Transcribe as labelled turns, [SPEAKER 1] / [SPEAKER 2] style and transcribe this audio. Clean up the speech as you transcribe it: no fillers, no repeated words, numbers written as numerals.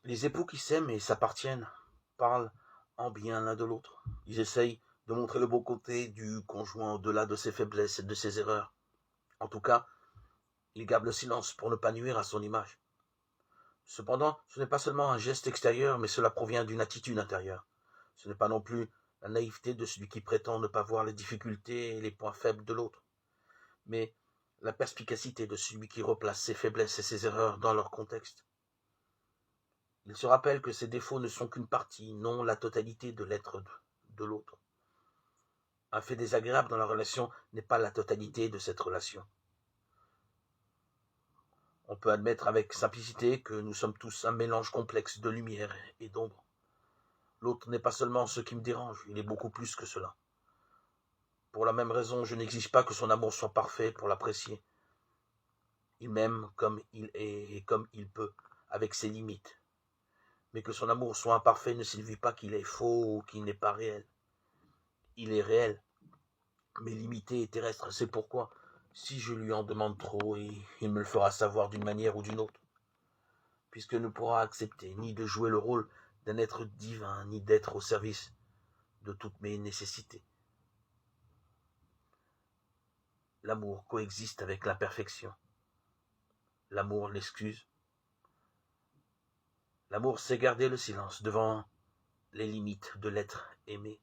[SPEAKER 1] Les époux qui s'aiment et s'appartiennent parlent en bien l'un de l'autre. Ils essayent de montrer le beau côté du conjoint au-delà de ses faiblesses et de ses erreurs. En tout cas, ils gardent le silence pour ne pas nuire à son image. Cependant, ce n'est pas seulement un geste extérieur, mais cela provient d'une attitude intérieure. Ce n'est pas non plus la naïveté de celui qui prétend ne pas voir les difficultés et les points faibles de l'autre, mais la perspicacité de celui qui replace ses faiblesses et ses erreurs dans leur contexte. Il se rappelle que ses défauts ne sont qu'une partie, non la totalité de l'être de l'autre. Un fait désagréable dans la relation n'est pas la totalité de cette relation. On peut admettre avec simplicité que nous sommes tous un mélange complexe de lumière et d'ombre. L'autre n'est pas seulement ce qui me dérange, il est beaucoup plus que cela. Pour la même raison, je n'exige pas que son amour soit parfait pour l'apprécier. Il m'aime comme il est et comme il peut, avec ses limites. Mais que son amour soit imparfait ne signifie pas qu'il est faux ou qu'il n'est pas réel. Il est réel, mais limité et terrestre. C'est pourquoi, si je lui en demande trop, il me le fera savoir d'une manière ou d'une autre, puisque ne pourra accepter ni de jouer le rôle d'un être divin, ni d'être au service de toutes mes nécessités. L'amour coexiste avec l'imperfection. L'amour l'excuse. L'amour sait garder le silence devant les limites de l'être aimé.